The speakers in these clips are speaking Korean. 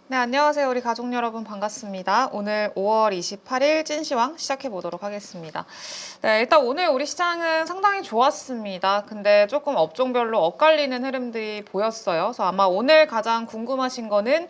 네, 안녕하세요. 우리 가족 여러분 반갑습니다. 오늘 5월 28일 찐시황 시작해 보도록 하겠습니다. 네, 일단 오늘 우리 시장은 상당히 좋았습니다. 근데 조금 업종별로 엇갈리는 흐름들이 보였어요. 그래서 아마 오늘 가장 궁금하신 거는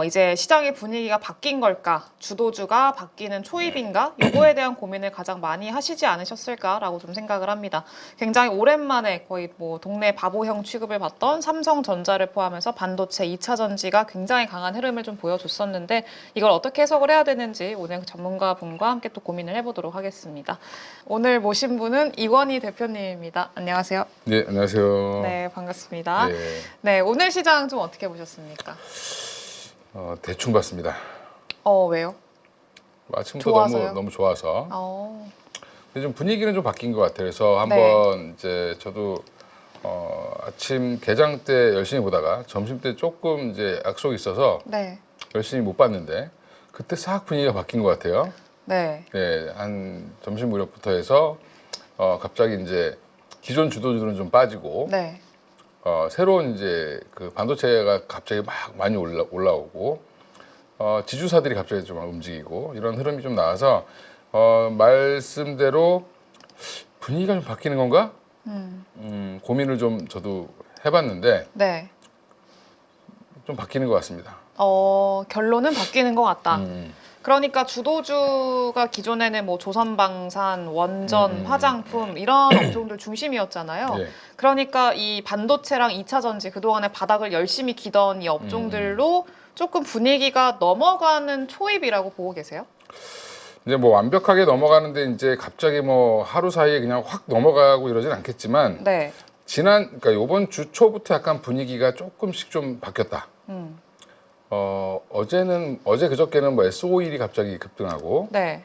이제 시장의 분위기가 바뀐 걸까? 주도주가 바뀌는 초입인가? 요거에 대한 고민을 가장 많이 하시지 않으셨을까라고 좀 생각을 합니다. 굉장히 오랜만에 거의 뭐 동네 바보형 취급을 받던 삼성전자를 포함해서 반도체 2차 전지가 굉장히 강한 흐름을 좀 보여줬었는데 이걸 어떻게 해석을 해야 되는지 오늘 전문가분과 함께 또 고민을 해보도록 하겠습니다. 오늘 모신 분은 이건희 대표님입니다. 안녕하세요. 네, 안녕하세요. 네, 반갑습니다. 네, 네, 오늘 시장 좀 어떻게 보셨습니까? 대충 봤습니다. 왜요? 아침부터 좋아서요? 너무 좋아서. 어, 근데 좀 분위기는 좀 바뀐 것 같아요. 그래서 한번 이제 저도 아침 개장 때 열심히 보다가 점심 때 조금 이제 약속이 있어서 네, 열심히 못 봤는데 그때 싹 분위기가 바뀐 것 같아요. 네, 네, 한 점심 무렵부터 해서 갑자기 이제 기존 주도주들은 좀 빠지고 네, 새로운 이제 그 반도체가 갑자기 막 많이 올라오고 지주사들이 갑자기 좀 움직이고 이런 흐름이 좀 나와서 말씀대로 분위기가 좀 바뀌는 건가? 고민을 좀 저도 해봤는데 네. 좀 바뀌는 것 같습니다. 결론은 바뀌는 것 같다. 음, 그러니까 주도주가 기존에는 뭐 조선방산, 원전, 화장품 이런 업종들 중심이었잖아요. 예. 그러니까 이 반도체랑 2차 전지 그동안에 바닥을 열심히 기던 이 업종들로 조금 분위기가 넘어가는 초입이라고 보고 계세요? 이제 뭐 완벽하게 넘어가는데 이제 갑자기 뭐 하루 사이에 그냥 확 넘어가고 이러진 않겠지만 네. 그러니까 이번 주 초부터 약간 분위기가 조금씩 좀 바뀌었다. 음. 어제 그저께는 뭐 S51이 갑자기 급등하고, 네.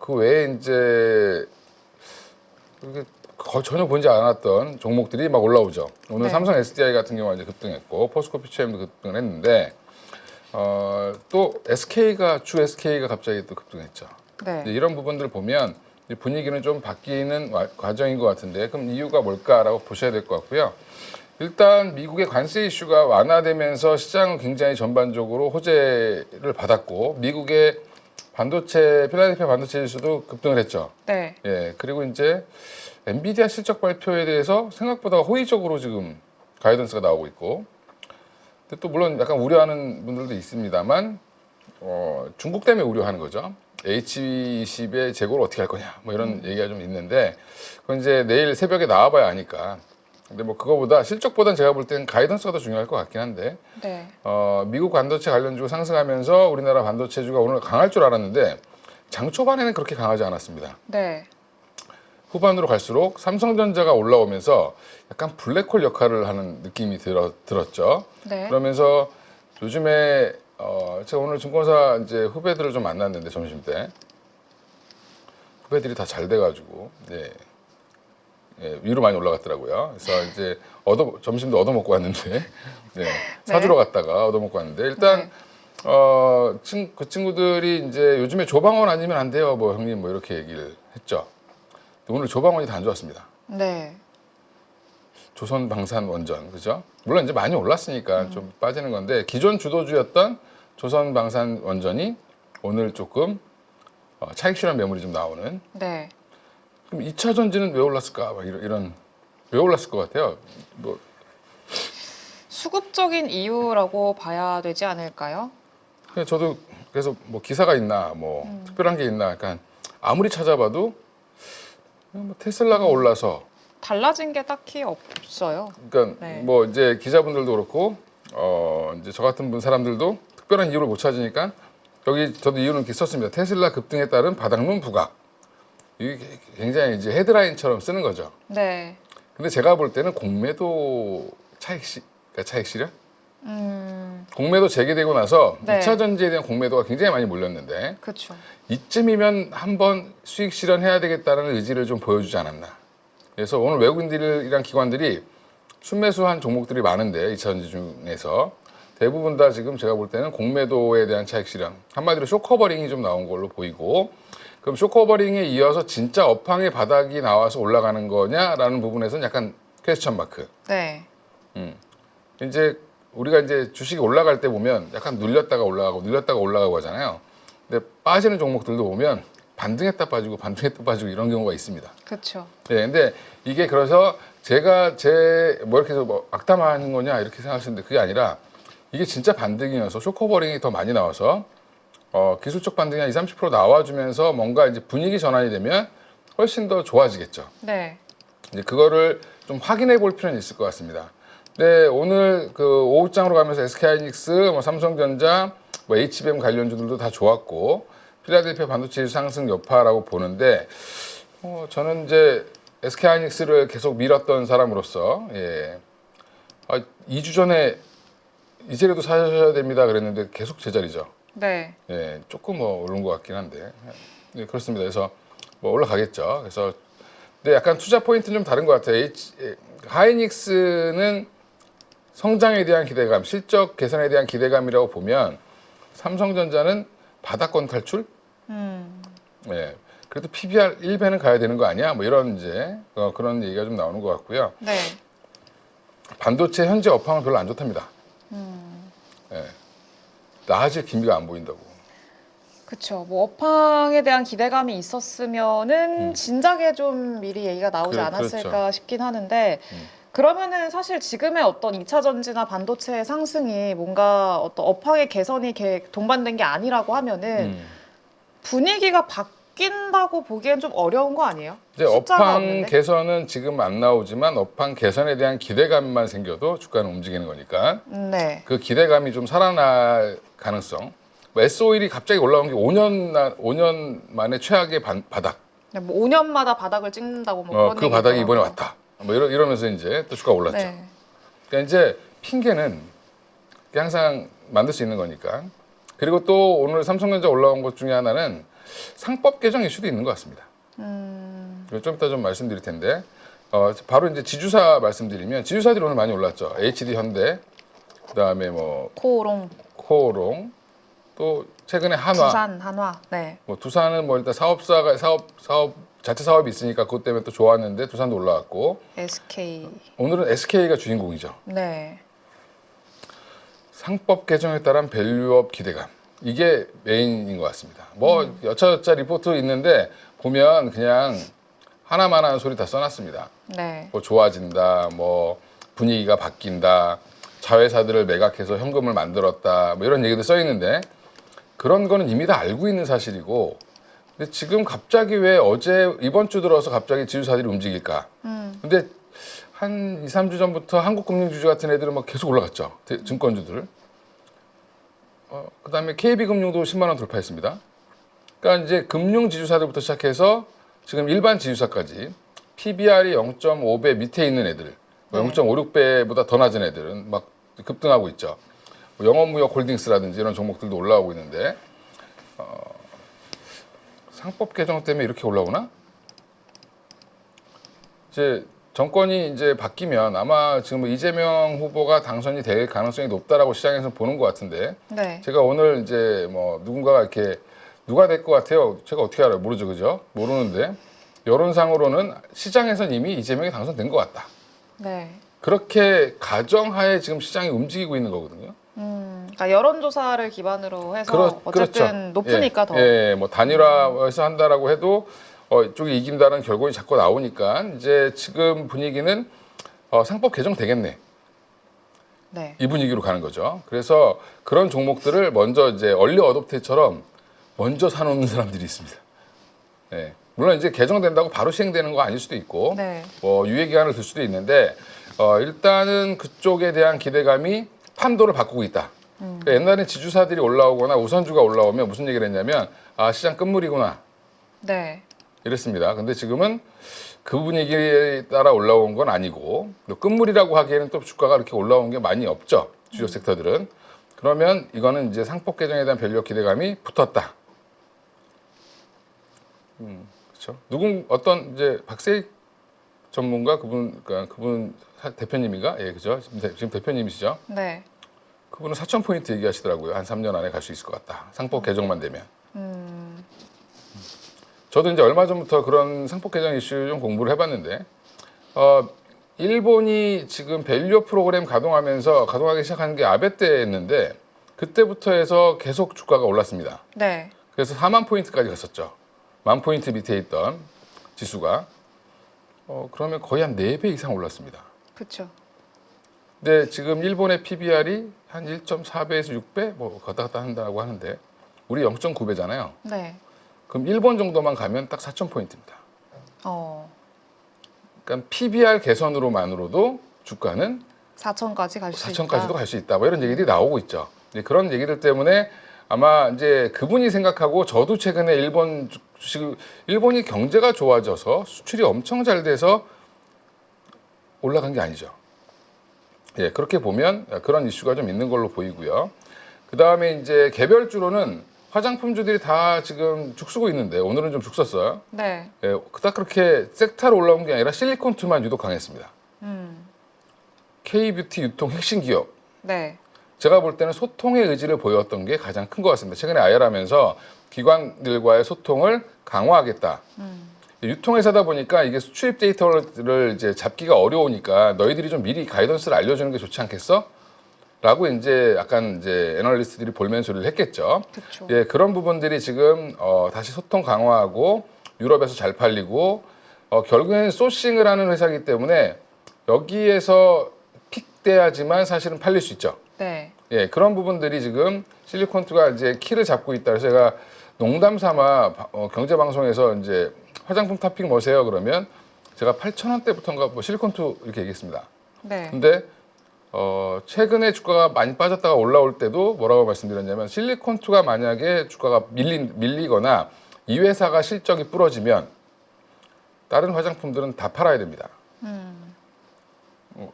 그 외에 이제 이게 전혀 보지 않았던 종목들이 막 올라오죠. 오늘 네. 삼성 SDI 같은 경우가 이제 급등했고, 포스코 PCM도 급등을 했는데, 또 주 SK가 갑자기 또 급등했죠. 네. 이런 부분들을 보면 분위기는 좀 바뀌는 과정인 것 같은데, 그럼 이유가 뭘까라고 보셔야 될 것 같고요. 일단 미국의 관세 이슈가 완화되면서 시장은 굉장히 전반적으로 호재를 받았고 미국의 필라델피아 반도체 지수도 급등을 했죠. 네. 예, 그리고 이제 엔비디아 실적 발표에 대해서 생각보다 호의적으로 지금 가이던스가 나오고 있고 근데 또 물론 약간 우려하는 분들도 있습니다만 중국 때문에 우려하는 거죠. H20의 재고를 어떻게 할 거냐 뭐 이런 얘기가 좀 있는데 그건 이제 내일 새벽에 나와봐야 아니까 근데 뭐 그거보다 실적보다는 제가 볼 때는 가이던스가 더 중요할 것 같긴 한데 네. 미국 반도체 관련주가 상승하면서 우리나라 반도체주가 오늘 강할 줄 알았는데 장 초반에는 그렇게 강하지 않았습니다. 네. 후반으로 갈수록 삼성전자가 올라오면서 약간 블랙홀 역할을 하는 느낌이 들었죠. 네. 그러면서 요즘에 제가 오늘 증권사 이제 후배들을 좀 만났는데 점심 때 후배들이 다 잘 돼가지고 위로 많이 올라갔더라고요. 그래서 이제 점심도 얻어먹고 왔는데 사주러 갔다가 얻어먹고 왔는데 일단 그 친구들이 이제 요즘에 조방원 아니면 안 돼요, 뭐 형님 뭐 이렇게 얘기를 했죠. 근데 오늘 조방원이 다 안 좋았습니다. 네. 조선방산 원전 그죠? 물론 이제 많이 올랐으니까 좀 빠지는 건데 기존 주도주였던 조선방산 원전이 오늘 조금 차익 실현 매물이 좀 나오는. 네. 그럼 2차 전지는 왜 올랐을까? 막 왜 올랐을 것 같아요? 뭐 수급적인 이유라고 봐야 되지 않을까요? 그냥 저도 그래서 뭐 기사가 있나 뭐 특별한 게 있나 약간 아무리 찾아봐도 뭐 테슬라가 올라서 달라진 게 딱히 없어요. 그러니까 네. 뭐 이제 기자분들도 그렇고 이제 저 같은 사람들도 특별한 이유를 못 찾으니까 여기 저도 이유는 이렇게 썼습니다. 테슬라 급등에 따른 바닥론 부각. 이게 굉장히 이제 헤드라인처럼 쓰는 거죠. 네. 근데 제가 볼 때는 공매도 차익 실현? 공매도 재개되고 나서 네. 2차 전지에 대한 공매도가 굉장히 많이 몰렸는데 그렇죠. 이쯤이면 한번 수익 실현해야 되겠다는 의지를 좀 보여주지 않았나. 그래서 오늘 외국인들이랑 기관들이 순매수한 종목들이 많은데 2차 전지 중에서 대부분 다 지금 제가 볼 때는 공매도에 대한 차익 실현 한마디로 쇼커버링이 좀 나온 걸로 보이고 그럼 쇼커버링에 이어서 진짜 업황의 바닥이 나와서 올라가는 거냐라는 부분에서는 약간 퀘스천 마크. 네. 이제 우리가 이제 주식이 올라갈 때 보면 약간 눌렸다가 올라가고 하잖아요. 근데 빠지는 종목들도 보면 반등했다 빠지고 이런 경우가 있습니다. 그렇죠. 네, 근데 이게 그래서 제가 뭐 이렇게 해서 뭐 악담하는 거냐 이렇게 생각하시는데 그게 아니라 이게 진짜 반등이어서 쇼커버링이 더 많이 나와서 기술적 반등이 한 20-30% 나와주면서 뭔가 이제 분위기 전환이 되면 훨씬 더 좋아지겠죠. 네. 이제 그거를 좀 확인해 볼 필요는 있을 것 같습니다. 네, 오늘 그 오후장으로 가면서 SK하이닉스, 뭐 삼성전자, 뭐 HBM 관련주들도 다 좋았고 필라델피아 반도체 지수 상승 여파라고 보는데 저는 이제 SK하이닉스를 계속 밀었던 사람으로서 2주 전에 이제라도 사셔야 됩니다 그랬는데 계속 제자리죠. 네. 예, 조금 뭐 오른 것 같긴 한데 네, 그렇습니다. 그래서 뭐 올라가겠죠. 그래서 근데 약간 투자 포인트는 좀 다른 것 같아요. 하이닉스는 성장에 대한 기대감, 실적 개선에 대한 기대감이라고 보면 삼성전자는 바닥권 탈출? 예. 그래도 PBR 1배는 가야 되는 거 아니야? 뭐 이런 이제 그런 얘기가 좀 나오는 것 같고요. 네. 반도체 현재 업황은 별로 안 좋답니다. 예. 나아질 기미가 안 보인다고. 그렇죠. 뭐 업황에 대한 기대감이 있었으면은 진작에 좀 미리 얘기가 나오지 않았을까 그렇죠. 싶긴 하는데 그러면은 사실 지금의 어떤 2차 전지나 반도체의 상승이 뭔가 어떤 업황의 개선이 동반된 게 아니라고 하면은 분위기가 바뀐다고 보기엔 좀 어려운 거 아니에요? 이제 숫자가 업황 없는데? 개선은 지금 안 나오지만 업황 개선에 대한 기대감만 생겨도 주가는 움직이는 거니까 네. 그 기대감이 좀 살아날 가능성. 뭐 S-오일이 갑자기 올라온 게 5년 만에 최악의 바닥. 뭐 5년마다 바닥을 찍는다고 뭐 그런 그 얘기 바닥이 있더라고요. 이번에 왔다. 뭐 이러면서 이제 또 주가 올랐죠. 네. 그러니까 이제 핑계는 항상 만들 수 있는 거니까. 그리고 또 오늘 삼성전자 올라온 것 중에 하나는 상법 개정 이슈도 있는 것 같습니다. 좀 이따 좀 말씀드릴 텐데 바로 이제 지주사 말씀드리면 지주사들이 오늘 많이 올랐죠. HD 현대, 그다음에 뭐 코오롱, 또 최근에 한화, 두산, 한화. 네. 뭐 두산은 뭐 일단 사업 자체 사업이 있으니까 그것 때문에 또 좋았는데 두산도 올라왔고 SK. 오늘은 SK가 주인공이죠. 네. 상법 개정에 따른 밸류업 기대감 이게 메인인 것 같습니다. 뭐 여차저차 리포트 있는데 보면 그냥 하나만 하는 소리 다 써놨습니다. 네. 뭐 좋아진다, 뭐 분위기가 바뀐다, 자회사들을 매각해서 현금을 만들었다, 뭐 이런 얘기도 써 있는데 그런 거는 이미 다 알고 있는 사실이고, 근데 지금 갑자기 왜 이번 주 들어서 갑자기 지주사들이 움직일까? 근데 한 2-3주 전부터 한국금융주주 같은 애들은 막 계속 올라갔죠. 증권주들. 그다음에 KB금융도 10만 원 돌파했습니다. 그러니까 이제 금융지주사들부터 시작해서 지금 일반 지주사까지 PBR이 0.5배 밑에 있는 애들, 0.56배보다 더 낮은 애들은 막 급등하고 있죠. 뭐 영업무역 홀딩스라든지 이런 종목들도 올라오고 있는데 상법 개정 때문에 이렇게 올라오나? 이제 정권이 이제 바뀌면 아마 지금 이재명 후보가 당선이 될 가능성이 높다라고 시장에서 보는 것 같은데 네. 제가 오늘 이제 뭐 누군가가 이렇게 누가 될 것 같아요? 제가 어떻게 알아요? 모르죠, 그죠? 모르는데 여론상으로는 시장에선 이미 이재명이 당선된 것 같다. 네. 그렇게 가정하에 지금 시장이 움직이고 있는 거거든요. 그러니까 여론조사를 기반으로 해서 어쨌든 그렇죠. 높으니까 더. 뭐 단일화해서 한다라고 해도 이쪽이 이긴다는 결론이 자꾸 나오니까 이제 지금 분위기는 상법 개정 되겠네. 네. 이 분위기로 가는 거죠. 그래서 그런 종목들을 먼저 이제 얼리 어댑터처럼 먼저 사놓는 사람들이 있습니다. 네. 물론 이제 개정된다고 바로 시행되는 거 아닐 수도 있고, 네. 뭐 유예 기간을 둘 수도 있는데 일단은 그쪽에 대한 기대감이 판도를 바꾸고 있다. 그러니까 옛날에 지주사들이 올라오거나 우선주가 올라오면 무슨 얘기를 했냐면 시장 끝물이구나. 네. 이랬습니다. 근데 지금은 그 분위기에 따라 올라온 건 아니고 끝물이라고 하기에는 또 주가가 그렇게 올라온 게 많이 없죠. 주요 섹터들은. 그러면 이거는 이제 상법 개정에 대한 밸류 기대감이 붙었다. 그렇죠. 어떤 이제 박세익 전문가 그분 대표님인가? 예, 그죠. 지금 대표님이시죠. 네. 그분은 4,000포인트 얘기하시더라고요. 한 3년 안에 갈 수 있을 것 같다. 상법 개정만 되면. 저도 이제 얼마 전부터 그런 상법 개정 이슈 좀 공부를 해봤는데 일본이 지금 밸류업 프로그램 가동하기 시작한 게 아베 때였는데 그때부터 해서 계속 주가가 올랐습니다. 네. 그래서 4만 포인트까지 갔었죠. 1만 포인트 밑에 있던 지수가 그러면 거의 한 4배 이상 올랐습니다. 그렇죠. 근데 지금 일본의 PBR이 한 1.4배에서 6배 뭐 갔다 갔다 한다고 하는데 우리 0.9배잖아요. 네. 그럼 일본 정도만 가면 딱 4천 포인트입니다. 어. 그러니까 PBR 개선으로만으로도 주가는 4천까지 갈 수 있다. 4천까지도 갈 수 있다. 뭐 이런 얘기들이 나오고 있죠. 이제 그런 얘기들 때문에 아마 이제 그분이 생각하고 저도 최근에 일본 주식 일본이 경제가 좋아져서 수출이 엄청 잘 돼서 올라간 게 아니죠. 예, 그렇게 보면 그런 이슈가 좀 있는 걸로 보이고요. 그 다음에 이제 개별주로는 화장품주들이 다 지금 죽쓰고 있는데 오늘은 좀 죽었어요. 네. 예, 그닥 그렇게 섹터로 올라온 게 아니라 실리콘투만 유독 강했습니다. K뷰티 유통 핵심 기업. 네. 제가 볼 때는 소통의 의지를 보였던 게 가장 큰 것 같습니다. 최근에 IR하면서 기관들과의 소통을 강화하겠다. 유통회사다 보니까 이게 수출입 데이터를 이제 잡기가 어려우니까 너희들이 좀 미리 가이던스를 알려주는 게 좋지 않겠어? 라고 이제 약간 이제 애널리스트들이 볼멘 소리를 했겠죠. 그렇죠. 예, 그런 부분들이 지금 다시 소통 강화하고 유럽에서 잘 팔리고 결국에는 소싱을 하는 회사이기 때문에 여기에서 픽돼야지만 사실은 팔릴 수 있죠. 네. 예, 그런 부분들이 지금 실리콘투가 이제 키를 잡고 있다. 그래서 제가 농담 삼아 경제방송에서 이제 화장품 탑픽 뭐세요? 그러면 제가 8,000원대부터인가 뭐 실리콘투 이렇게 얘기했습니다. 네. 근데 최근에 주가가 많이 빠졌다가 올라올 때도 뭐라고 말씀드렸냐면 실리콘투가 만약에 주가가 밀리거나 이 회사가 실적이 부러지면 다른 화장품들은 다 팔아야 됩니다.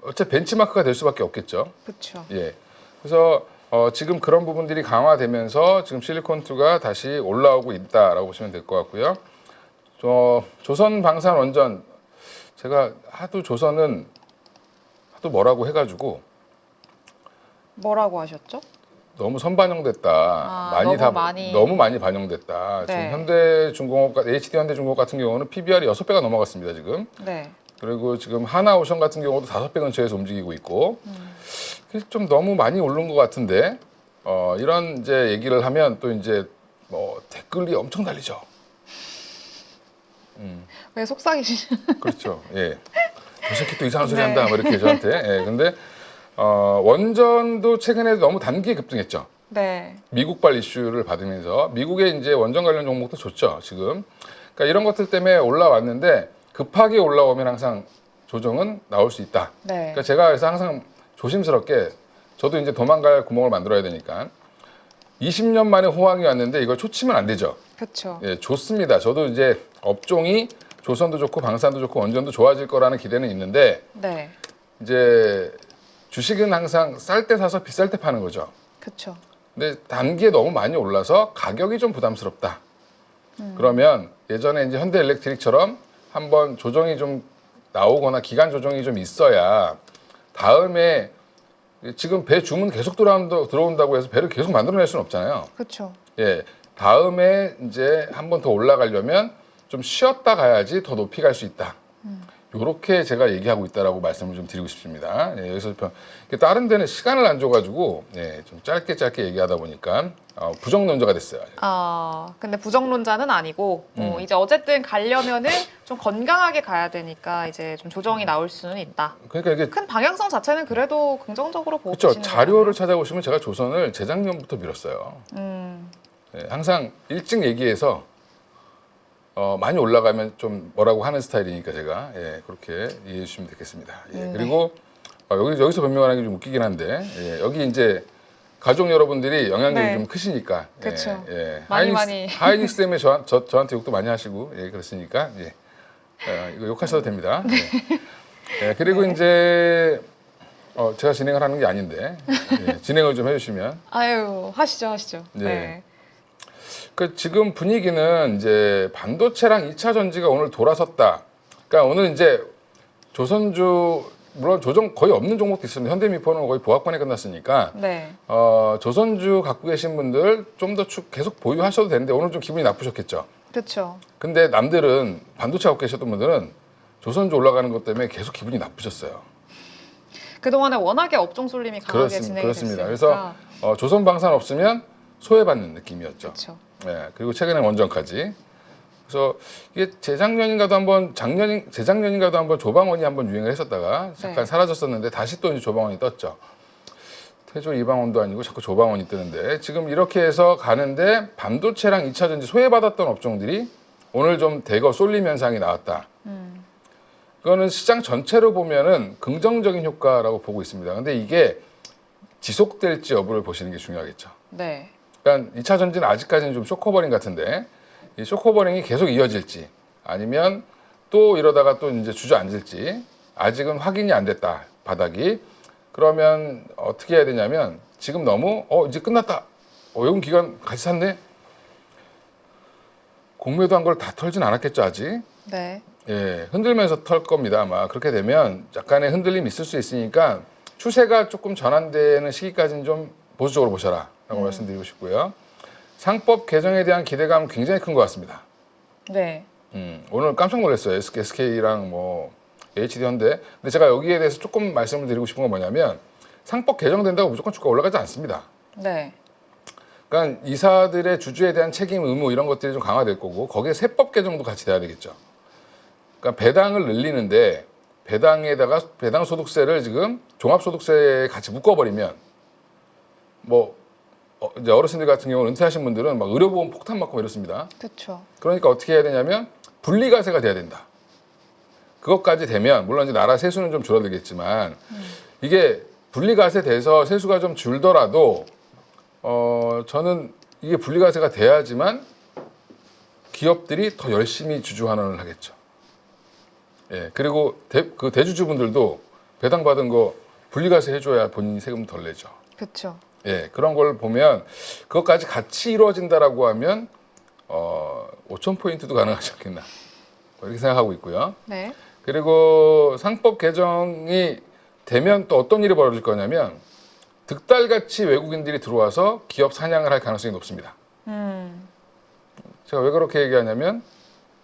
어차피 벤치마크가 될 수밖에 없겠죠. 그렇죠. 예. 그래서 지금 그런 부분들이 강화되면서 지금 실리콘투가 다시 올라오고 있다라고 보시면 될 것 같고요. 조선방산원전 제가 하도 조선은 하도 뭐라고 해가지고 뭐라고 하셨죠? 너무 선반영됐다. 너무 많이 반영됐다. 네. 지금 현대중공업, HD현대중공업 같은 경우는 PBR이 6배가 넘어갔습니다. 지금. 네. 그리고 지금 하나오션 같은 경우도 5배 근처에서 움직이고 있고 좀 너무 많이 오른 것 같은데 이런 이제 얘기를 하면 또 이제 뭐 댓글이 엄청 달리죠. 왜 속삭이시? 그렇죠. 예. 저 새끼 또 이상한 소리 네. 한다. 뭐 이렇게 저한테. 예. 근데 원전도 최근에 너무 단기에 급등했죠. 네. 미국발 이슈를 받으면서 미국의 이제 원전 관련 종목도 좋죠. 지금. 그러니까 이런 것들 때문에 올라왔는데 급하게 올라오면 항상 조정은 나올 수 있다. 네. 그러니까 제가 그래서 항상 조심스럽게 저도 이제 도망갈 구멍을 만들어야 되니까 20년 만에 호황이 왔는데 이걸 초치면 안 되죠. 그렇죠. 예, 좋습니다. 저도 이제 업종이 조선도 좋고 방산도 좋고 원전도 좋아질 거라는 기대는 있는데 네. 이제 주식은 항상 쌀 때 사서 비쌀 때 파는 거죠. 그렇죠. 근데 단기에 너무 많이 올라서 가격이 좀 부담스럽다. 그러면 예전에 이제 현대엘렉트릭처럼 한번 조정이 좀 나오거나 기간 조정이 좀 있어야 다음에 지금 배 주문 계속 들어온다고 해서 배를 계속 만들어낼 수는 없잖아요. 그렇죠. 예, 다음에 이제 한 번 더 올라가려면 좀 쉬었다 가야지 더 높이 갈 수 있다. 요렇게 제가 얘기하고 있다라고 말씀을 좀 드리고 싶습니다. 예, 여기서 다른 데는 시간을 안 줘가지고 예, 좀 짧게 얘기하다 보니까 부정론자가 됐어요. 근데 부정론자는 아니고 이제 어쨌든 가려면은 좀 건강하게 가야 되니까 이제 좀 조정이 나올 수는 있다. 그러니까 이게 큰 방향성 자체는 그래도 긍정적으로 보고 그렇죠. 계시는 자료를 찾아보시면 제가 조선을 재작년부터 밀었어요. 거예요. 예, 항상 일찍 얘기해서 많이 올라가면 좀 뭐라고 하는 스타일이니까 제가 예, 그렇게 이해해 주시면 되겠습니다. 예, 그리고 여기서 변명하는 게 좀 웃기긴 한데 예, 여기 이제 가족 여러분들이 영향력이 네. 좀 크시니까 그쵸. 예, 많이. 하이닉스 때문에 저한테 욕도 많이 하시고 예, 그렇으니까 예, 이거 욕하셔도 됩니다. 예. 예, 그리고 이제 제가 진행을 하는 게 아닌데 예, 진행을 좀 해주시면 아유, 하시죠. 네. 네. 그 지금 분위기는 이제 반도체랑 2차 전지가 오늘 돌아섰다. 그러니까 오늘 이제 조선주 물론 조정 거의 없는 종목도 있습니다. 현대미포는 거의 보합권에 끝났으니까 네. 조선주 갖고 계신 분들 좀 더 계속 보유하셔도 되는데 오늘 좀 기분이 나쁘셨겠죠. 그렇죠. 근데 남들은 반도체 갖고 계셨던 분들은 조선주 올라가는 것 때문에 계속 기분이 나쁘셨어요. 그동안에 워낙에 업종 쏠림이 강하게 진행이 그렇습니다. 됐으니까. 그래서 조선방산 없으면 소외받는 느낌이었죠. 그렇죠. 예, 그리고 최근에 원전까지. 그래서 이게 재작년인가도 한번 조방원이 한번 유행을 했었다가 잠깐 네. 사라졌었는데 다시 또 이제 조방원이 떴죠. 태조 이방원도 아니고 자꾸 조방원이 뜨는데 지금 이렇게 해서 가는데 반도체랑 2차 전지 소외받았던 업종들이 오늘 좀 대거 쏠림 현상이 나왔다. 그거는 시장 전체로 보면은 긍정적인 효과라고 보고 있습니다. 근데 이게 지속될지 여부를 보시는 게 중요하겠죠. 네. 그러니까 2차 전지는 아직까지는 좀 쇼커버링 같은데 이 쇼커버링이 계속 이어질지 아니면 또 이러다가 또 이제 주저앉을지 아직은 확인이 안 됐다. 바닥이. 그러면 어떻게 해야 되냐면 지금 너무 이제 끝났다. 요금 기간 같이 샀네. 공매도 한 걸 다 털진 않았겠죠 아직. 네. 예, 흔들면서 털 겁니다. 아마 그렇게 되면 약간의 흔들림이 있을 수 있으니까 추세가 조금 전환되는 시기까지는 좀 보수적으로 보셔라라고 말씀드리고 싶고요. 상법 개정에 대한 기대감 굉장히 큰 것 같습니다. 네. 오늘 깜짝 놀랐어요. SK랑 뭐 HD 현대. 근데 제가 여기에 대해서 조금 말씀을 드리고 싶은 건 뭐냐면 상법 개정된다고 무조건 주가 올라가지 않습니다. 네. 그러니까 이사들의 주주에 대한 책임 의무 이런 것들이 좀 강화될 거고 거기에 세법 개정도 같이 돼야 되겠죠. 그러니까 배당을 늘리는데 배당에다가 배당 소득세를 지금 종합소득세에 같이 묶어버리면 뭐 이제 어르신들 같은 경우는 은퇴하신 분들은 막 의료보험 폭탄 맞고 이렇습니다. 그렇죠. 그러니까 어떻게 해야 되냐면 분리과세가 돼야 된다. 그것까지 되면 물론 이제 나라 세수는 좀 줄어들겠지만 이게 분리과세 돼서 세수가 좀 줄더라도 저는 이게 분리과세가 돼야지만 기업들이 더 열심히 주주환원을 하겠죠. 예, 그리고 그 대주주분들도 배당 받은 거 분리과세 해줘야 본인이 세금 덜 내죠. 그렇죠. 예, 그런 걸 보면 그것까지 같이 이루어진다라고 하면 5,000포인트도 가능하지 않겠나 이렇게 생각하고 있고요. 네. 그리고 상법 개정이 되면 또 어떤 일이 벌어질 거냐면 득달같이 외국인들이 들어와서 기업 사냥을 할 가능성이 높습니다. 제가 왜 그렇게 얘기하냐면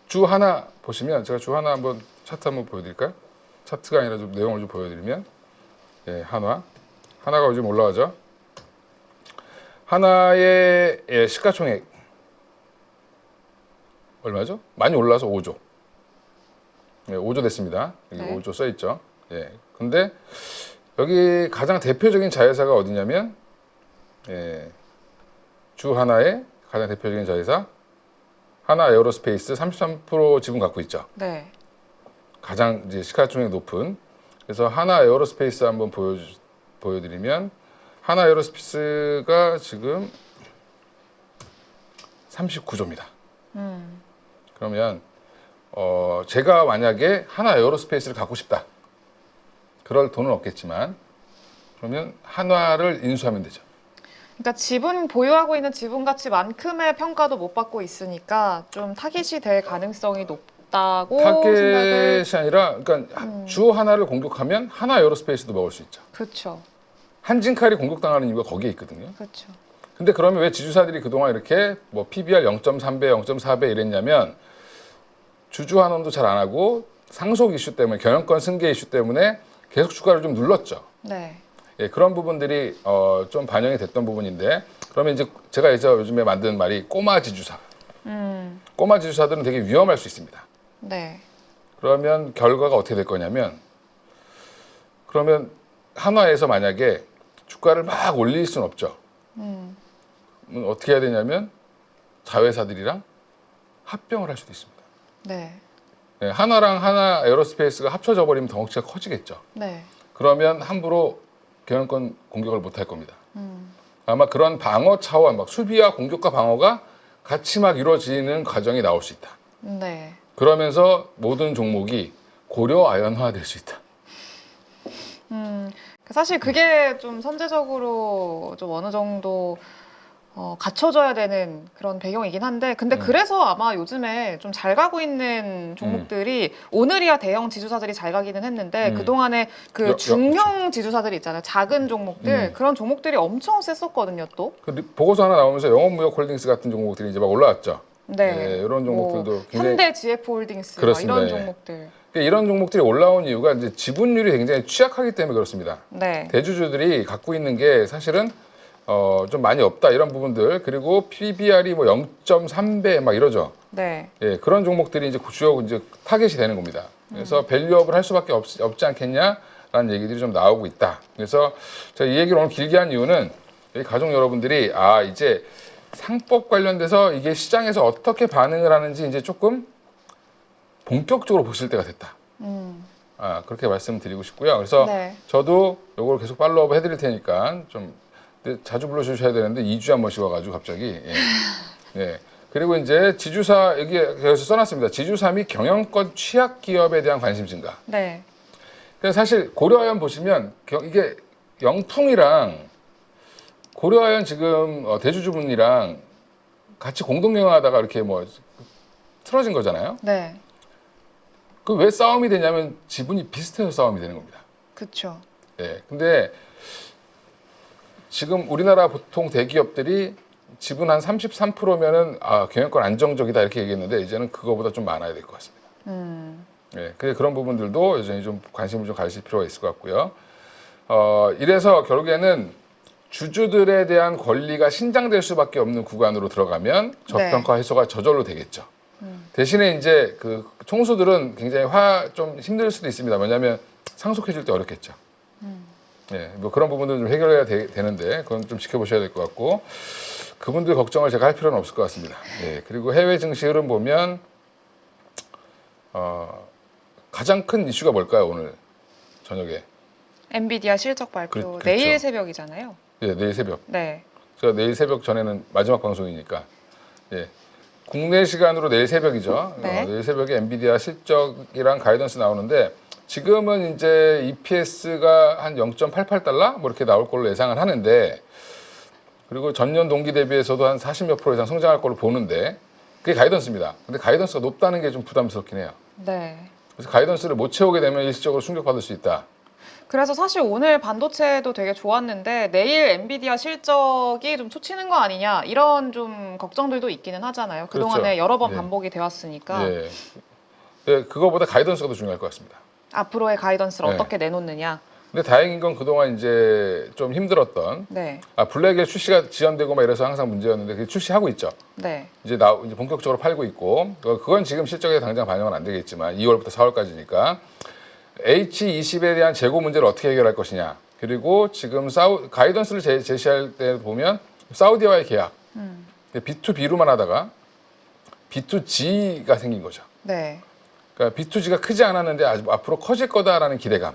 주 하나 보시면 제가 주 하나 한번 차트 한번 보여드릴까요? 차트가 아니라 좀 내용을 좀 보여드리면 예, 하나가 요즘 올라가죠. 하나의 시가총액 얼마죠? 많이 올라서 5조. 네, 5조 됐습니다. 여기 네. 5조 써 있죠. 예. 근데 여기 가장 대표적인 자회사가 어디냐면 주 하나의 가장 대표적인 자회사 하나 에어로스페이스 33% 지분 갖고 있죠. 네. 가장 이제 시가총액 높은. 그래서 하나 에어로스페이스 한번 보여드리면 하나 에어로스페이스가 지금 39조입니다. 그러면 제가 만약에 하나 에어로스페이스를 갖고 싶다. 그럴 돈은 없겠지만 그러면 한화를 인수하면 되죠. 그러니까 지분 보유하고 있는 지분 가치만큼의 평가도 못 받고 있으니까 좀 타깃이 될 가능성이 높다고 생각을. 타겟이 아니라 그러니까 주 하나를 공격하면 하나 에어로스페이스도 먹을 수 있죠. 그렇죠. 한진칼이 공격당하는 이유가 거기에 있거든요. 그렇죠. 근데 그러면 왜 지주사들이 그동안 이렇게 뭐 PBR 0.3배, 0.4배 이랬냐면 주주 환원도 잘 안 하고 상속 이슈 때문에 경영권 승계 이슈 때문에 계속 주가를 좀 눌렀죠. 네. 예, 그런 부분들이 좀 반영이 됐던 부분인데 그러면 이제 제가 요즘에 만든 말이 꼬마 지주사. 꼬마 지주사들은 되게 위험할 수 있습니다. 네. 그러면 결과가 어떻게 될 거냐면 그러면 한화에서 만약에 주가를 막 올릴 수는 없죠. 어떻게 해야 되냐면 자회사들이랑 합병을 할 수도 있습니다. 네. 예, 하나랑 하나 에어로스페이스가 합쳐져 버리면 덩치가 커지겠죠. 네. 그러면 함부로 경영권 공격을 못 할 겁니다. 아마 그런 방어 차원, 막 수비와 공격과 방어가 같이 막 이루어지는 과정이 나올 수 있다. 네. 그러면서 모든 종목이 고려 아연화 될 수 있다. 사실 그게 좀 선제적으로 좀 어느 정도 갖춰져야 되는 그런 배경이긴 한데 근데 그래서 아마 요즘에 좀 잘 가고 있는 종목들이 오늘이야 대형 지주사들이 잘 가기는 했는데 그동안에 그 중형 지주사들이 있잖아요. 작은 종목들 그런 종목들이 엄청 셌었거든요 또. 그 보고서 하나 나오면서 영업무역홀딩스 같은 종목들이 이제 막 올라왔죠. 네. 이런 종목들도 뭐, 굉장히 현대 GF홀딩스 막 그렇습니다. 이런 예. 종목들. 그러니까 이런 종목들이 올라온 이유가 이제 지분율이 굉장히 취약하기 때문에 그렇습니다. 네. 대주주들이 갖고 있는 게 사실은 좀 많이 없다 이런 부분들 그리고 PBR이 뭐 0.3배 막 이러죠. 네. 예, 그런 종목들이 이제 주요 이제 타겟이 되는 겁니다. 그래서 밸류업을 할 수밖에 없지 않겠냐라는 얘기들이 좀 나오고 있다. 그래서 제가 이 얘기를 오늘 길게 한 이유는 여기 가족 여러분들이 이제 상법 관련돼서 이게 시장에서 어떻게 반응을 하는지 이제 조금 본격적으로 보실 때가 됐다. 그렇게 말씀드리고 싶고요. 그래서 네. 저도 요걸 계속 팔로우업 해드릴 테니까 좀 근데 자주 불러주셔야 되는데 2주에 한 번씩 와가지고 갑자기. 예. 예. 그리고 이제 지주사 여기서 써놨습니다. 지주사 및 경영권 취약 기업에 대한 관심 증가. 네. 그래서 사실 고려아연 보시면 이게 영풍이랑 고려아연 지금 대주주분이랑 같이 공동 경영하다가 이렇게 뭐 틀어진 거잖아요. 네. 그 왜 싸움이 되냐면 지분이 비슷해서 싸움이 되는 겁니다. 그렇죠. 예. 근데 지금 우리나라 보통 대기업들이 지분 한 33%면은 경영권 안정적이다 이렇게 얘기했는데 이제는 그거보다 좀 많아야 될 것 같습니다. 예. 그런 부분들도 여전히 좀 관심을 좀 가질 필요가 있을 것 같고요. 이래서 결국에는 주주들에 대한 권리가 신장될 수밖에 없는 구간으로 들어가면 저평가 해소가 저절로 되겠죠. 대신에 이제 그 총수들은 굉장히 좀 힘들 수도 있습니다. 왜냐하면 상속해 줄 때 어렵겠죠. 예, 뭐 그런 부분들은 좀 해결해야 되는데 그건 좀 지켜보셔야 될 것 같고 그분들 걱정을 제가 할 필요는 없을 것 같습니다. 예, 그리고 해외 증시 흐름 보면 가장 큰 이슈가 뭘까요 오늘 저녁에? 엔비디아 실적 발표 그렇죠. 내일 새벽이잖아요. 예, 내일 새벽. 네. 제가 내일 새벽 전에는 마지막 방송이니까 예. 국내 시간으로 내일 새벽이죠. 네. 내일 새벽에 엔비디아 실적이랑 가이던스 나오는데 지금은 이제 EPS가 한 0.88달러 뭐 이렇게 나올 걸로 예상을 하는데 그리고 전년 동기 대비해서도 한 40몇 프로 이상 성장할 걸로 보는데 그게 가이던스입니다. 근데 가이던스가 높다는 게 좀 부담스럽긴 해요. 네. 그래서 가이던스를 못 채우게 되면 일시적으로 충격받을 수 있다. 그래서 사실 오늘 반도체도 되게 좋았는데 내일 엔비디아 실적이 좀 초치는 거 아니냐 이런 좀 걱정들도 있기는 하잖아요. 그동안에 그렇죠. 여러 번 예. 반복이 되었으니까 예. 예, 그거보다 가이던스가 더 중요할 것 같습니다. 앞으로의 가이던스를 네. 어떻게 내놓느냐. 근데 다행인 건 그동안 이제 좀 힘들었던 네. 블랙의 출시가 지연되고 막 이래서 항상 문제였는데 그게 출시하고 있죠. 네. 이제 본격적으로 팔고 있고 그건 지금 실적에 당장 반영은 안 되겠지만 2월부터 4월까지니까 H20에 대한 재고 문제를 어떻게 해결할 것이냐 그리고 지금 가이던스를 제시할 때 보면 사우디와의 계약 B2B로만 하다가 B2G가 생긴 거죠. 네. 그러니까 B2G가 크지 않았는데 앞으로 커질 거다라는 기대감.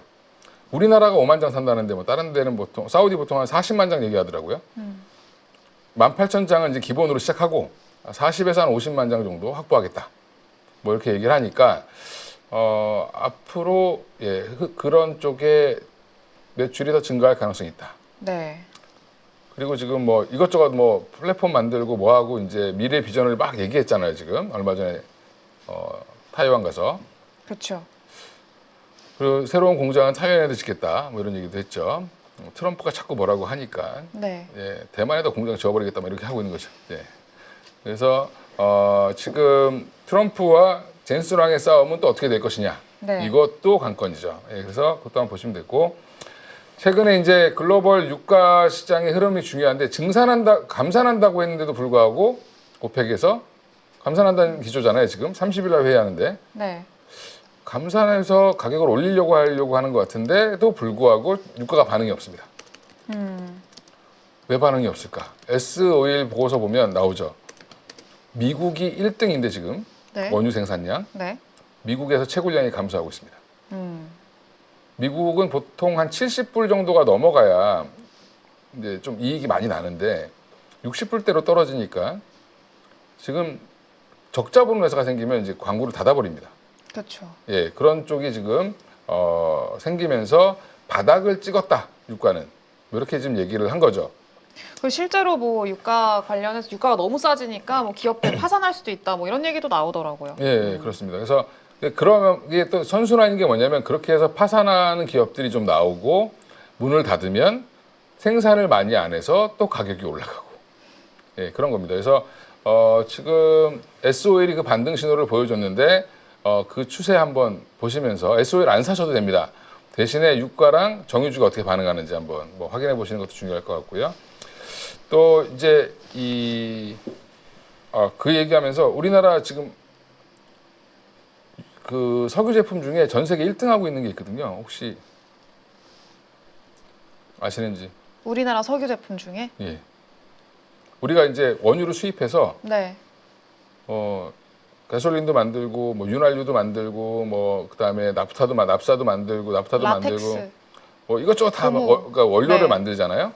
우리나라가 5만 장 산다는데 뭐 다른 데는 보통 사우디 보통 한 40만 장 얘기하더라고요. 18,000장은 이제 기본으로 시작하고 40에서 한 50만 장 정도 확보하겠다. 뭐 이렇게 얘기를 하니까 앞으로 그런 쪽에 매출이 더 증가할 가능성이 있다. 네. 그리고 지금 뭐 이것저것 뭐 플랫폼 만들고 뭐 하고 이제 미래 비전을 막 얘기했잖아요. 지금 얼마 전에 타이완 가서. 그렇죠. 그리고 새로운 공장은 타이완에도 짓겠다. 뭐 이런 얘기도 했죠. 트럼프가 자꾸 뭐라고 하니까 네. 대만에다 공장 지어버리겠다. 뭐 이렇게 하고 있는 거죠. 그래서 지금 트럼프와 젠스랑의 싸움은 또 어떻게 될 것이냐. 네. 이것도 관건이죠. 그래서 그것도 한번 보시면 되고 최근에 이제 글로벌 유가 시장의 흐름이 중요한데 감산한다고 했는데도 불구하고 오펙에서 감산한다는 기조잖아요. 지금 30일 날 회의하는데 네. 감산해서 가격을 올리려고 하는 것 같은데도 불구하고 유가가 반응이 없습니다. 왜 반응이 없을까? S-오일 보고서 보면 나오죠. 미국이 1등인데 지금 네. 원유 생산량 네. 미국에서 채굴량이 감소하고 있습니다. 미국은 보통 한 70불 정도가 넘어가야 이제 좀 이익이 많이 나는데 60불대로 떨어지니까 지금 적자 보는 회사가 생기면 이제 광구를 닫아버립니다. 그렇죠. 예, 그런 쪽이 지금 생기면서 바닥을 찍었다 유가는 이렇게 지금 얘기를 한 거죠. 그 실제로 뭐 유가 관련해서 유가가 너무 싸지니까 뭐 기업들 파산할 수도 있다 뭐 이런 얘기도 나오더라고요. 예, 그렇습니다. 그래서 그러면 이게 또 선순환인 게 뭐냐면 그렇게 해서 파산하는 기업들이 좀 나오고 문을 닫으면 생산을 많이 안 해서 또 가격이 올라가고 그런 겁니다. 그래서 지금 SOL이 그 반등 신호를 보여줬는데 그 추세 한번 보시면서 SOL 안 사셔도 됩니다. 대신에 유가랑 정유주가 어떻게 반응하는지 한번 뭐 확인해 보시는 것도 중요할 것 같고요. 또 이제 그 얘기하면서 우리나라 지금 그 석유 제품 중에 전 세계 1등하고 있는 게 있거든요. 혹시 아시는지? 우리나라 석유 제품 중에? 예. 우리가 이제 원유를 수입해서 네. 가솔린도 만들고 뭐 윤활유도 만들고 뭐 그다음에 납사도 만들고 나프타도 만들고 라텍스. 뭐 이것저것 다 고무. 그러니까 원료를 네. 만들잖아요.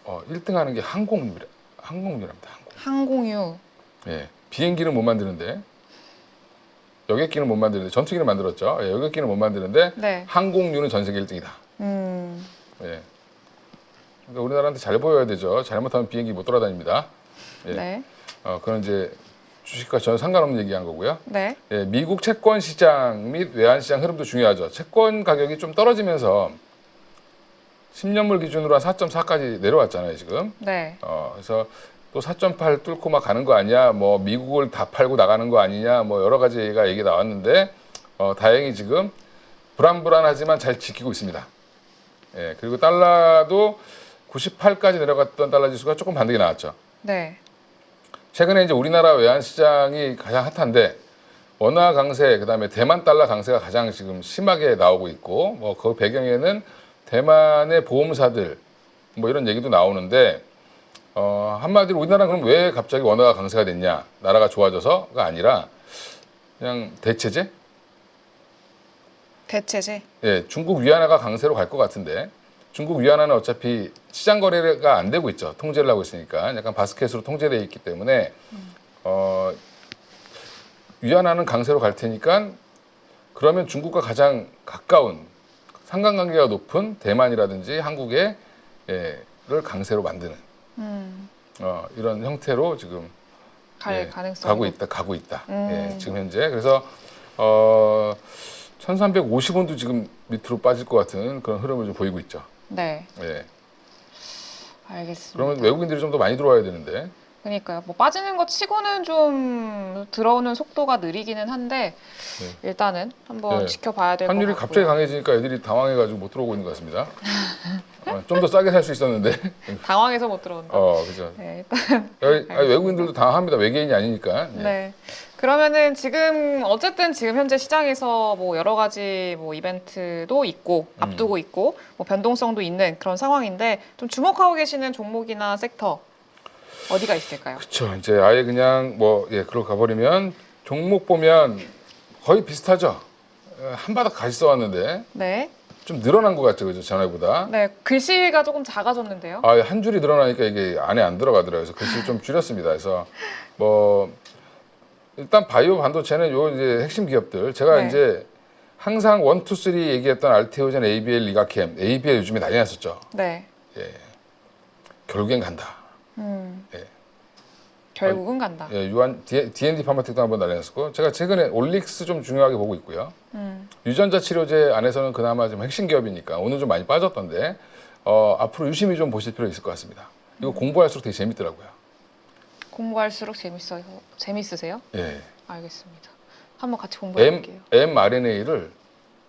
1등 하는 게 항공유랍니다. 항공. 항공유. 예. 비행기는 못 만드는데 여객기는 못 만드는데 전투기는 만들었죠. 예, 여객기는 못 만드는데 네. 항공유는 전 세계 1등이다. 예. 그러니까 우리나라한테 잘 보여야 되죠. 잘못하면 비행기 못 돌아다닙니다. 예. 네. 그건 이제 주식과 전혀 상관없는 얘기한 거고요. 네. 예, 미국 채권 시장 및 외환 시장 흐름도 중요하죠. 채권 가격이 좀 떨어지면서 10년물 기준으로 한 4.4까지 내려왔잖아요, 지금. 네. 그래서 또 4.8 뚫고 막 가는 거 아니야? 뭐 미국을 다 팔고 나가는 거 아니냐? 뭐 여러 가지 얘기 나왔는데 다행히 지금 불안하지만 잘 지키고 있습니다. 예, 그리고 달러도 98까지 내려갔던 달러 지수가 조금 반등이 나왔죠. 네. 최근에 이제 우리나라 외환 시장이 가장 핫한데 원화 강세, 그다음에 대만 달러 강세가 가장 지금 심하게 나오고 있고 뭐 그 배경에는 대만의 보험사들 뭐 이런 얘기도 나오는데 한마디로 우리나라는 그럼 왜 갑자기 원화가 강세가 됐냐? 나라가 좋아져서가 아니라 그냥 대체제? 대체제. 예, 중국 위안화가 강세로 갈 것 같은데 중국 위안화는 어차피 시장 거래가 안 되고 있죠. 통제를 하고 있으니까 약간 바스켓으로 통제되어 있기 때문에 위안화는 강세로 갈 테니까 그러면 중국과 가장 가까운 상관관계가 높은 대만이라든지 한국의 를 강세로 만드는 이런 형태로 지금 갈 가능성이 가고 있다. 예, 지금 현재 그래서 1350원도 지금 밑으로 빠질 것 같은 그런 흐름을 좀 보이고 있죠. 네. 예. 알겠습니다. 그러면 외국인들이 좀 더 많이 들어와야 되는데. 그러니까요. 뭐 빠지는 것 치고는 좀 들어오는 속도가 느리기는 한데 일단은 한번 네. 지켜봐야 될 것 같고요. 환율이 갑자기 강해지니까 애들이 당황해가지고 못 들어오고 있는 것 같습니다. 좀 더 싸게 살 수 있었는데. 당황해서 못 들어온다. 그죠. 네, 일단 외국인들도 당황합니다. 외계인이 아니니까. 예. 네. 그러면은 지금 어쨌든 지금 현재 시장에서 뭐 여러 가지 뭐 이벤트도 있고 앞두고 있고 뭐 변동성도 있는 그런 상황인데 좀 주목하고 계시는 종목이나 섹터 어디가 있을까요? 그렇죠. 이제 아예 그냥 그러고 가버리면 종목 보면 거의 비슷하죠. 한 바닥 같이 써왔는데 네. 좀 늘어난 것 같죠, 그죠? 전에보다. 네, 글씨가 조금 작아졌는데요. 한 줄이 늘어나니까 이게 안에 안 들어가더라고요. 그래서 글씨를 좀 줄였습니다. 그래서 일단 바이오 반도체는 요 이제 핵심 기업들. 제가 네. 이제 항상 1, 2, 3 얘기했던 알테오젠, ABL, 리가캠, ABL 요즘에 난리 났었죠. 네. 예. 결국엔 간다. 예. 결국은 간다. 예, D&D 파마텍도 한번 난리 났었고, 제가 최근에 올릭스 좀 중요하게 보고 있고요. 유전자 치료제 안에서는 그나마 좀 핵심 기업이니까 오늘 좀 많이 빠졌던데 앞으로 유심히 좀 보실 필요 있을 것 같습니다. 이거 공부할수록 되게 재밌더라고요. 공부할수록 재밌으세요? 예. 알겠습니다. 한번 같이 공부해 볼게요. mRNA를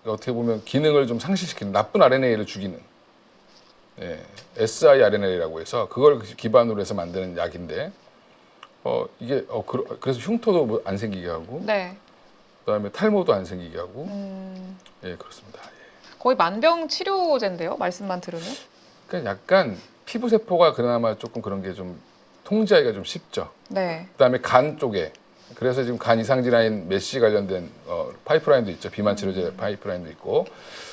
어떻게 보면 기능을 좀 상실시키는 나쁜 RNA를 죽이는 siRNA라고 해서 그걸 기반으로 해서 만드는 약인데 이게 그래서 흉터도 뭐안 생기게 하고 네. 그다음에 탈모도 안 생기게 하고 예, 그렇습니다. 예. 거의 만병 치료제인데요. 말씀만 들으면. 그러니까 약간 피부 세포가 그나마 조금 그런 게 좀 통제하기가 좀 쉽죠. 네. 그다음에 간 쪽에 그래서 지금 간 이상 질환인 메시 관련된 파이프라인도 있죠. 비만 치료제 파이프라인도 있고.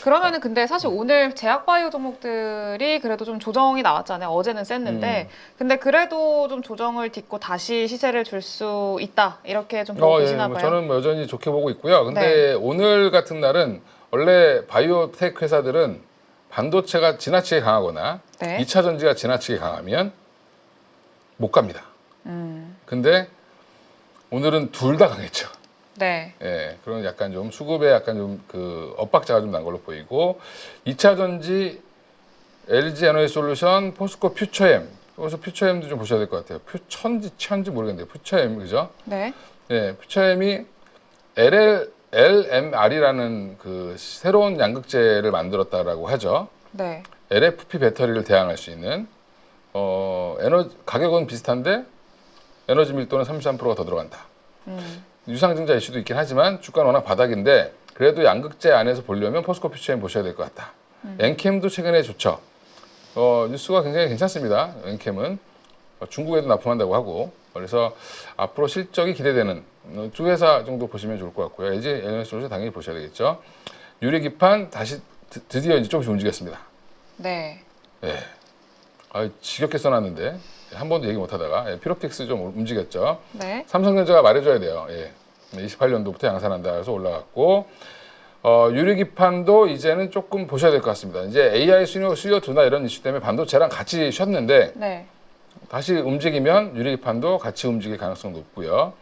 그러면은 근데 사실 오늘 제약바이오 종목들이 그래도 좀 조정이 나왔잖아요. 어제는 셌는데 근데 그래도 좀 조정을 딛고 다시 시세를 줄 수 있다. 이렇게 좀 보고 계시나 봐요. 저는 여전히 좋게 보고 있고요. 근데 오늘 같은 날은 원래 바이오텍 회사들은 반도체가 지나치게 강하거나 네. 2차 전지가 지나치게 강하면 못 갑니다. 근데 오늘은 둘 다 강했죠. 네. 예, 그런 약간 좀 수급에 약간 좀 그 엇박자가 좀 난 걸로 보이고 2차 전지 LG 에너지 솔루션, 포스코 퓨처엠 여기서 퓨처엠도 좀 보셔야 될 것 같아요. 퓨처인지 모르겠는데 퓨처엠 그죠? 네. 예, 퓨처엠이 LMR이라는 그 새로운 양극재를 만들었다라고 하죠. 네. LFP 배터리를 대항할 수 있는 가격은 비슷한데 에너지 밀도는 33%가 더 들어간다. 유상증자 이슈도 있긴 하지만 주가는 워낙 바닥인데 그래도 양극재 안에서 보려면 포스코 퓨처엠 보셔야 될 것 같다. 엔캠도 최근에 좋죠. 뉴스가 굉장히 괜찮습니다. 엔캠은 중국에도 납품한다고 하고 그래서 앞으로 실적이 기대되는 두 회사 정도 보시면 좋을 것 같고요. LG 에너지솔루션 당연히 보셔야 되겠죠. 유리기판 다시 드디어 이제 조금씩 움직였습니다. 네. 예. 지겹게 써놨는데 한 번도 얘기 못하다가 피롭틱스 좀 움직였죠. 네. 삼성전자가 말해줘야 돼요. 예. 28년도부터 양산한다 해서 올라갔고 유리기판도 이제는 조금 보셔야 될 것 같습니다. 이제 AI 수요 둔화 이런 이슈 때문에 반도체랑 같이 쉬었는데 네. 다시 움직이면 유리기판도 같이 움직일 가능성 높고요.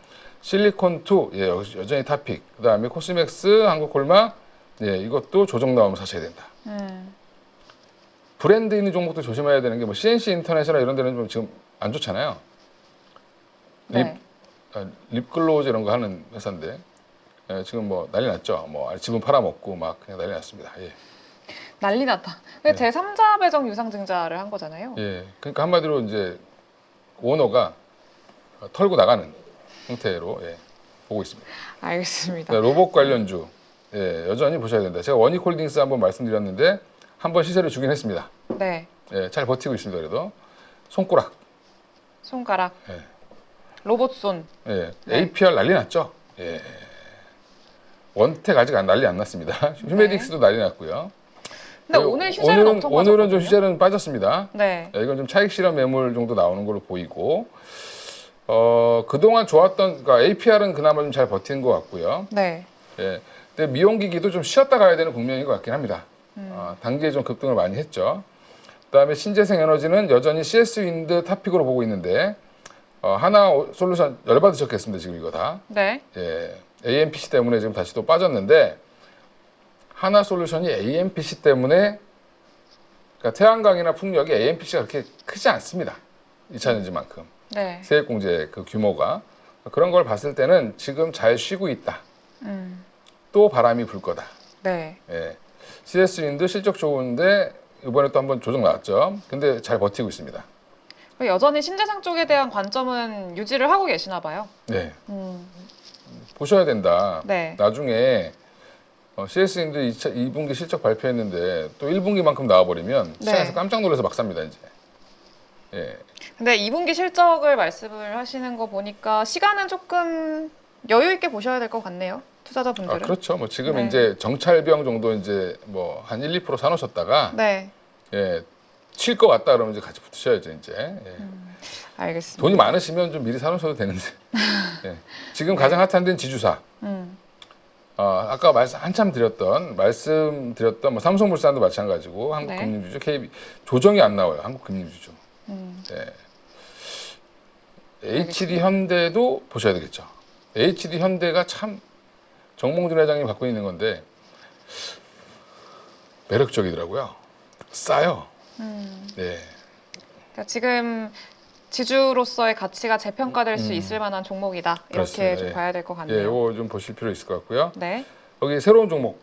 실리콘2 예, 여전히 탑픽. 그다음에 코스맥스, 한국콜마 예, 이것도 조정 나오면 사셔야 된다. 브랜드 있는 종목도 조심해야 되는 게 뭐 CNC 인터내셔널 이런 데는 좀 지금 안 좋잖아요. 네. 립글로즈 이런 거 하는 회사인데 예, 지금 뭐 난리 났죠. 뭐 지분 팔아먹고 막 그냥 난리 났습니다. 예. 난리 났다. 근데 제3자 배정 유상증자를 한 거잖아요. 예. 그러니까 한마디로 이제 오너가 털고 나가는 형태로 예, 보고 있습니다. 알겠습니다. 네, 로봇 관련주 예, 여전히 보셔야 된다. 제가 원익홀딩스 한번 말씀드렸는데 한번 시세를 주긴 했습니다. 네. 예, 잘 버티고 있습니다. 그래도 손가락. 손가락. 예. 로봇손. 예, 네. APR 난리 났죠. 예. 원택 아직 난리 안 났습니다. 휴메딕스도 난리 났고요. 근데 오늘 휴재는 엄청 빠졌거든요. 오늘은 좀 휴재는 빠졌습니다. 네. 예, 이건 좀 차익 실현 매물 정도 나오는 걸로 보이고 그동안 좋았던 그러니까 APR은 그나마 좀 잘 버티는 것 같고요. 네. 예. 근데 미용기기도 좀 쉬었다 가야 되는 국면인 것 같긴 합니다. 단기에 좀 급등을 많이 했죠. 그다음에 신재생 에너지는 여전히 CS 윈드 탑픽으로 보고 있는데 하나 솔루션 열받으셨겠습니다. 지금 이거 다. 네. 예. AMPC 때문에 지금 다시 또 빠졌는데 하나 솔루션이 AMPC 때문에 그러니까 태양광이나 풍력이 AMPC가 그렇게 크지 않습니다. 2차전지만큼. 네. 세액공제 그 규모가 그런 걸 봤을 때는 지금 잘 쉬고 있다. 음. 또 바람이 불 거다. 네. 예. CS 윈드 실적 좋은데 이번에 또 한번 조정 나왔죠. 근데 잘 버티고 있습니다. 여전히 신재생 쪽에 대한 관점은 유지를 하고 계시나 봐요. 네. 보셔야 된다. 네. 나중에 CS 윈드 2분기 실적 발표했는데 또 1분기만큼 나와버리면 시장에서 네. 깜짝 놀라서 막 삽니다 이제. 예. 근데 2분기 실적을 말씀을 하시는 거 보니까 시간은 조금 여유 있게 보셔야 될 것 같네요. 투자자분들은. 그렇죠. 뭐 지금 네. 이제 정찰병 정도 이제 뭐 한 1, 2% 사놓으셨다가 네. 예, 칠 것 같다 그러면 이제 같이 붙으셔야죠 이제. 예. 알겠습니다. 돈이 많으시면 좀 미리 사놓으셔도 되는데. 예. 지금 가장 핫한 데는 지주사. 아까 말씀드렸던 뭐 삼성물산도 마찬가지고 한국금융주주, KB 조정이 안 나와요. 한국금융주주. 예. HD 현대도 보셔야 되겠죠. HD 현대가 참 정몽준 회장이 갖고 있는 건데 매력적이더라고요. 싸요. 네. 그러니까 지금 지주로서의 가치가 재평가될 수 있을 만한 종목이다. 이렇게 그렇습니다. 좀 예. 봐야 될 것 같네요. 예, 이거 좀 보실 필요 있을 것 같고요. 네. 여기 새로운 종목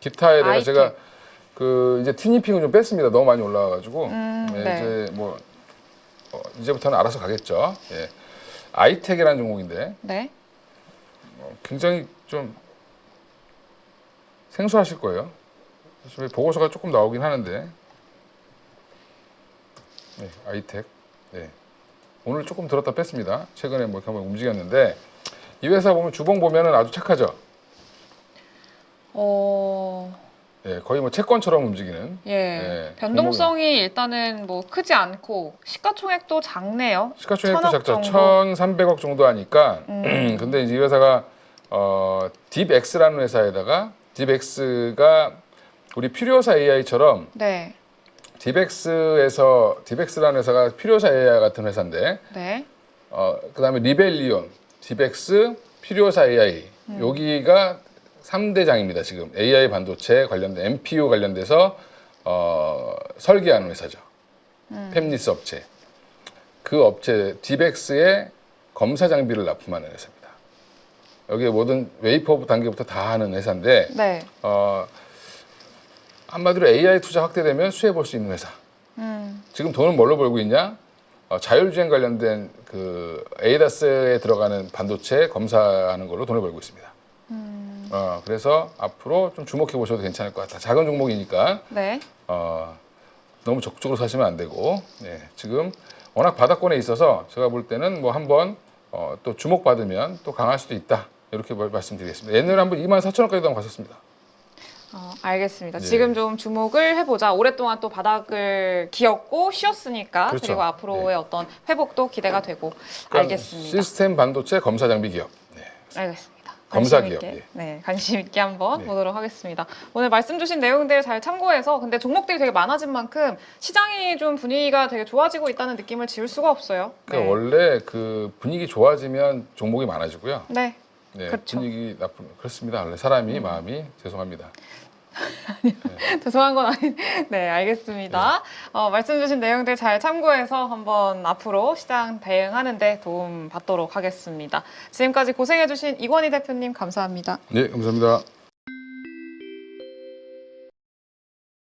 기타에 대해서 아이텍. 제가 그 이제 티니핑을 좀 뺐습니다. 너무 많이 올라와가지고 네. 이제 뭐 이제부터는 알아서 가겠죠. 예. 아이텍이라는 종목인데 네. 굉장히 좀 생소하실 거예요. 지금 보고서가 조금 나오긴 하는데 네, 아이텍 네. 오늘 조금 들었다 뺐습니다. 최근에 뭐 이렇게 한번 움직였는데 이 회사 보면 주봉 보면은 아주 착하죠. 예, 거의 뭐 채권처럼 움직이는. 예. 예, 변동성이 일단은 뭐 크지 않고 시가총액도 작네요. 시가총액도 1000억 작죠. 정도. 1,300억 정도 하니까. 근데 이제 이 회사가 딥엑스라는 회사에다가 딥엑스가 우리 필요사 AI처럼 네. 딥엑스라는 회사가 필요사 AI 같은 회사인데 네. 그다음에 리벨리온, 딥엑스, 필요사 AI 여기가 3대장입니다. 지금 AI 반도체 관련된 MPU 관련돼서 설계하는 회사죠. 팹리스 업체. 그 업체 디벡스의 검사 장비를 납품하는 회사입니다. 여기에 모든 웨이퍼 단계부터 다 하는 회사인데 네. 한마디로 AI 투자 확대되면 수혜 볼 수 있는 회사. 지금 돈을 뭘로 벌고 있냐? 자율주행 관련된 그 에이다스에 들어가는 반도체 검사하는 걸로 돈을 벌고 있습니다. 그래서 앞으로 좀 주목해 보셔도 괜찮을 것 같다. 작은 종목이니까 네. 너무 적극적으로 사시면 안 되고 지금 워낙 바닥권에 있어서 제가 볼 때는 뭐 한번 또 주목받으면 또 강할 수도 있다. 이렇게 말씀드리겠습니다. 옛날에 한번 24,000원까지도 한번 갔었습니다. 알겠습니다. 네. 지금 좀 주목을 해보자. 오랫동안 또 바닥을 기었고 쉬었으니까 그렇죠. 그리고 앞으로의 어떤 회복도 기대가 되고 그러니까 알겠습니다. 시스템 반도체 검사 장비 기업. 알겠습니다. 검사 관심 기업, 있게, 예. 네, 관심 있게 한번 네. 보도록 하겠습니다. 오늘 말씀 주신 내용들 잘 참고해서 근데 종목들이 되게 많아진 만큼 시장이 좀 분위기가 되게 좋아지고 있다는 느낌을 지울 수가 없어요. 그러니까 원래 그 분위기 좋아지면 종목이 많아지고요. 네. 네, 그렇죠. 분위기 나쁘면 그렇습니다. 원래 사람이 마음이 죄송합니다. 죄송한 건 아닌. 네, 알겠습니다. 말씀 주신 내용들 잘 참고해서 한번 앞으로 시장 대응하는데 도움 받도록 하겠습니다. 지금까지 고생해주신 이권희 대표님 감사합니다. 네, 감사합니다.